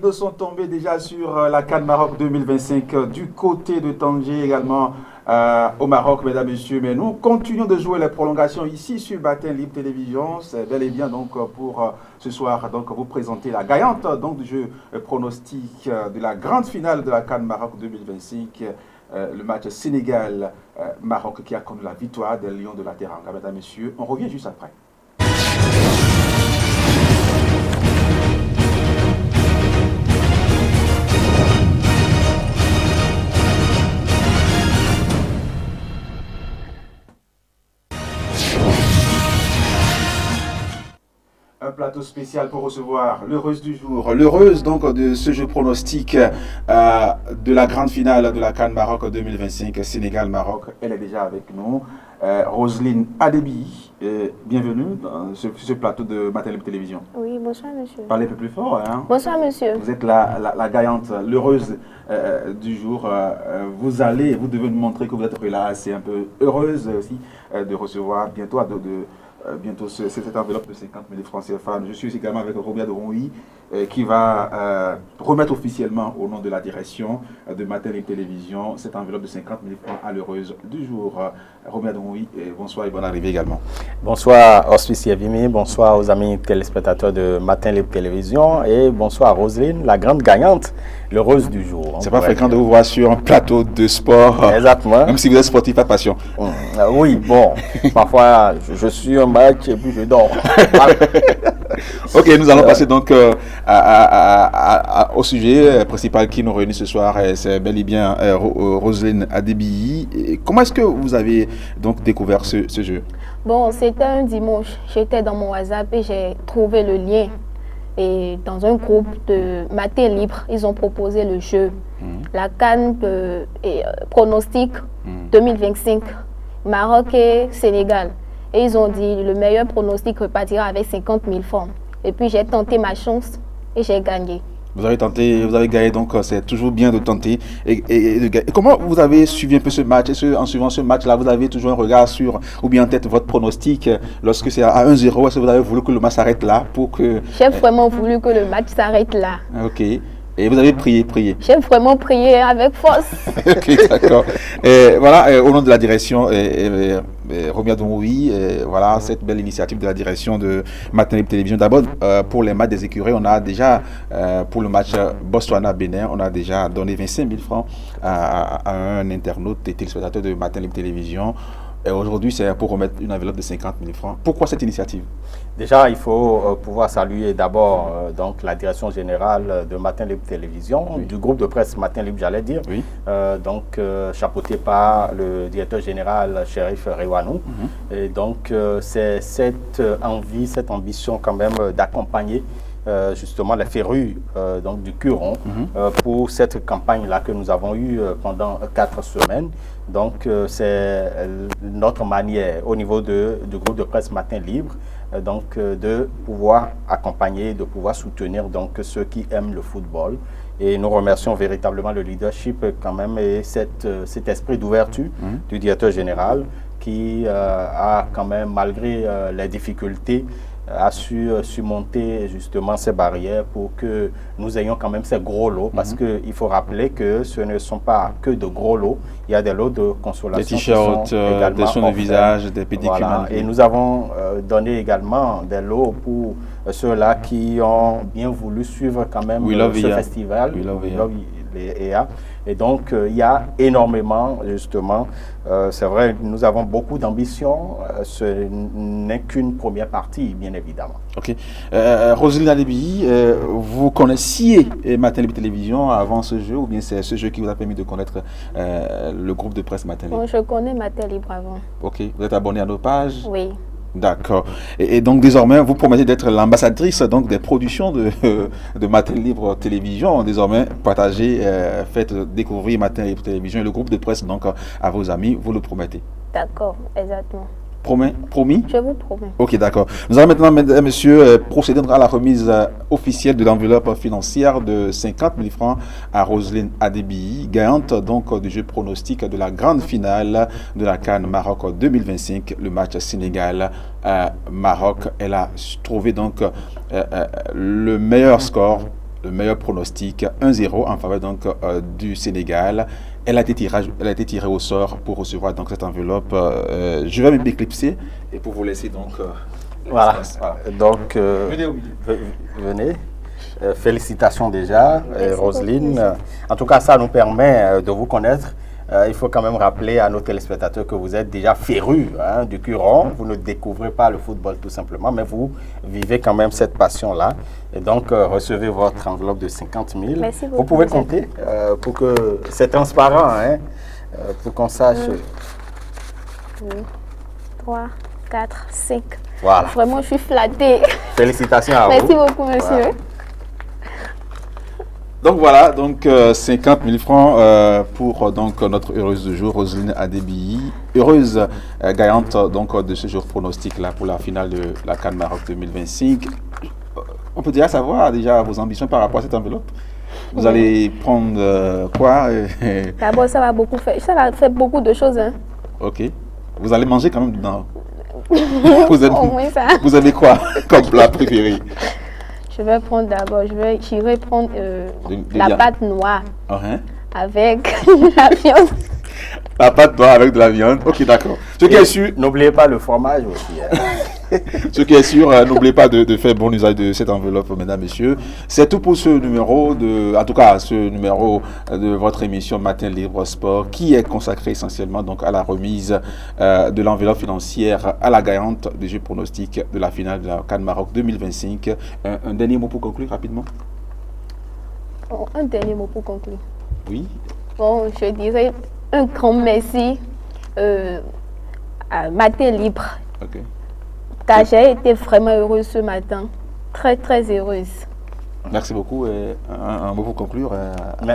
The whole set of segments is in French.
rideaux sont tombés déjà sur la CAN Maroc 2025 du côté de Tanger également au Maroc, mesdames et messieurs. Mais nous continuons de jouer les prolongations ici sur Matin Libre Télévision. C'est bel et bien donc pour ce soir donc vous présenter la gagnante donc du jeu pronostic de la grande finale de la CAN Maroc 2025. Le match Sénégal-Maroc qui a connu la victoire des Lions de la Teranga. Mesdames et messieurs, on revient juste après. Un plateau spécial pour recevoir l'heureuse du jour, l'heureuse donc de ce jeu pronostic de la grande finale de la CAN Maroc 2025, Sénégal-Maroc. Elle est déjà avec nous, Roselyne Adebi. Bienvenue dans ce plateau de Matin Libre Télévision. Oui, bonsoir monsieur. Parlez un peu plus fort. Hein. Bonsoir monsieur. Vous êtes la gagnante, l'heureuse du jour. Vous devez nous montrer que vous êtes là, c'est un peu heureuse aussi de recevoir bientôt cette enveloppe de 50 000 francs CFA. Je suis également avec Robia de Rouy qui va remettre officiellement au nom de la direction de Matin Libre Télévision cette enveloppe de 50 000 francs à l'heureuse du jour. Robia de Rouy, bonsoir et bonne arrivée également. Bonsoir Auspice Yavimi, bonsoir aux amis téléspectateurs de Matin Libre Télévision et bonsoir Roselyne, la grande gagnante, l'heureuse du jour. C'est pas fréquent de vous voir sur un plateau de sport. Exactement. Même si vous êtes sportif à passion. Oui, bon, parfois je suis un match et puis je dors. Ok, nous allons passer donc au sujet principal qui nous réunit ce soir. C'est bel et bien Roselyne Adebi. Comment est-ce que vous avez donc découvert ce jeu? Bon, c'était un dimanche. J'étais dans mon WhatsApp et j'ai trouvé le lien. Et dans un groupe de Matin Libre, ils ont proposé le jeu. La CAN pronostic 2025, Maroc et Sénégal. Et ils ont dit le meilleur pronostic repartira avec 50 000 francs. Et puis j'ai tenté ma chance et j'ai gagné. Vous avez gagné, donc c'est toujours bien de tenter. Et comment vous avez suivi un peu ce match? Est-ce qu'en suivant ce match-là, vous avez toujours un regard sur, ou bien en tête, votre pronostic lorsque c'est à 1-0? Est-ce que vous avez voulu que le match s'arrête là pour que... J'ai vraiment voulu que le match s'arrête là. Ok. Et vous avez prié. J'ai vraiment prié avec force. Ok, d'accord. Voilà, au nom de la direction, Romia Dongoui, voilà cette belle initiative de la direction de Matin Libre Télévision. D'abord, pour les matchs des écureuils, on a déjà, pour le match Botswana-Bénin, on a déjà donné 25 000 francs à un internaute et téléspectateur de Matin Libre Télévision. Et aujourd'hui, c'est pour remettre une enveloppe de 50 000 francs. Pourquoi cette initiative? Déjà, il faut pouvoir saluer d'abord donc la direction générale de Matin Libre Télévision, oui, du groupe de presse Matin Libre, j'allais dire, oui, chapeauté par le directeur général Chérif Rewanou. Et donc, c'est cette envie, cette ambition quand même d'accompagner justement les férus donc du Curon pour cette campagne-là que nous avons eue pendant 4 semaines. Donc, c'est notre manière au niveau du groupe de presse Matin Libre de pouvoir accompagner, de pouvoir soutenir donc ceux qui aiment le football. Et nous remercions véritablement le leadership quand même et cet esprit d'ouverture du directeur général qui a quand même, malgré les difficultés, a su surmonter justement ces barrières pour que nous ayons quand même ces gros lots, parce qu'il faut rappeler que ce ne sont pas que de gros lots, il y a des lots de consolation, des t-shirts, des soins de visage, des pédicures. Voilà. Et nous avons donné également des lots pour ceux-là qui ont bien voulu suivre quand même ce festival. Et donc, il y a énormément, justement, c'est vrai, nous avons beaucoup d'ambition. Ce n'est qu'une première partie, bien évidemment. Ok. Roselyne Adebi, vous connaissiez Matin Libre Télévision avant ce jeu, ou bien c'est ce jeu qui vous a permis de connaître le groupe de presse Matin Libre? Bon, je connais Matin Libre avant. Ok. Vous êtes abonné à nos pages? Oui. D'accord. Et donc désormais, vous promettez d'être l'ambassadrice donc des productions de Matin Libre Télévision. Désormais, partagez, faites découvrir Matin Libre Télévision et le groupe de presse donc à vos amis. Vous le promettez? D'accord, exactement. Promis? Je vous promets. Ok, d'accord. Nous allons maintenant, mesdames et messieurs, procéder à la remise officielle de l'enveloppe financière de 50 000 francs à Roselyne Adebi, gagnante donc du jeu pronostic de la grande finale de la CAN Maroc 2025, le match Sénégal-Maroc. Elle a trouvé donc le meilleur score le meilleur pronostic, 1-0 en faveur donc, du Sénégal. Elle a été tirée au sort pour recevoir donc, cette enveloppe. Je vais m'éclipser et pour vous laisser donc... voilà. Donc, venez. Félicitations déjà, Roselyne. En tout cas, ça nous permet de vous connaître. Il faut quand même rappeler à nos téléspectateurs que vous êtes déjà férus du Curon. Vous ne découvrez pas le football tout simplement, mais vous vivez quand même cette passion-là. Et donc, recevez votre enveloppe de 50 000. Merci beaucoup. Vous pouvez compter pour que c'est transparent, pour qu'on sache. 2, 3, 4, 5. Voilà. Vraiment, je suis flattée. Félicitations à vous. Merci beaucoup, monsieur. Voilà. Donc voilà, donc 50 000 francs pour donc notre heureuse du jour, Roselyne Adébiyi, heureuse gagnante donc de ce jour pronostic là pour la finale de la CAN Maroc 2025. On peut déjà savoir déjà vos ambitions par rapport à cette enveloppe. Vous allez prendre quoi? D'abord, ça va faire beaucoup de choses. Hein. Ok. Vous allez manger quand même dedans. Au moins ça. Vous avez quoi comme plat préféré? Je vais prendre d'abord, j'irai prendre la pâte noire avec la viande. La pâte noire avec de la viande, ok d'accord. Ce qui est sûr, n'oubliez pas le fromage aussi. Ce qui est sûr, n'oubliez pas de faire bon usage de cette enveloppe, mesdames, messieurs. C'est tout pour ce numéro, en tout cas ce numéro de votre émission Matin Libre Sport, qui est consacré essentiellement donc à la remise de l'enveloppe financière à la gagnante des jeux pronostics de la finale de la CAN Maroc 2025. Un dernier mot pour conclure rapidement? Bon, un dernier mot pour conclure. Oui. Bon, je dirais un grand merci à Matin Libre. Ok. Car j'ai été vraiment heureuse ce matin. Très, très heureuse. Merci beaucoup. Un mot pour conclure.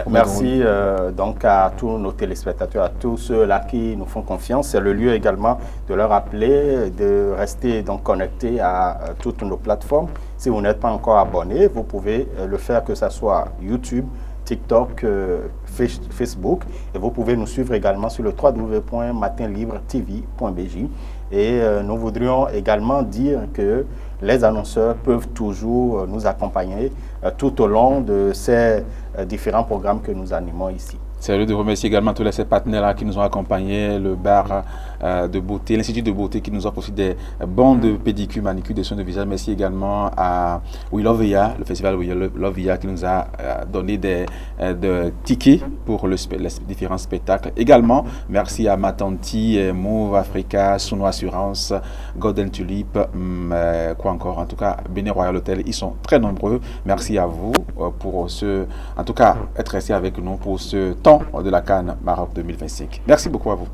Merci donc à tous nos téléspectateurs, à tous ceux-là qui nous font confiance. C'est le lieu également de leur rappeler de rester donc connectés à toutes nos plateformes. Si vous n'êtes pas encore abonné, vous pouvez le faire, que ce soit YouTube, TikTok, Facebook, et vous pouvez nous suivre également sur le www.matinlibretv.bj. Et nous voudrions également dire que les annonceurs peuvent toujours nous accompagner tout au long de ces différents programmes que nous animons ici. C'est lieu de remercier également tous ces partenaires qui nous ont accompagnés, le bar de beauté, l'Institut de beauté qui nous offre aussi des bons de pédicure, manicure, des soins de visage. Merci également à We Love IA, le festival We Love IA qui nous a donné des tickets pour les différents spectacles. Également, merci à Matanti, Move Africa, Suno Assurance, Golden Tulip, quoi encore, en tout cas, Bénin Royal Hotel, ils sont très nombreux. Merci à vous pour en tout cas, être resté avec nous pour ce temps de la CAN Maroc 2025. Merci beaucoup à vous.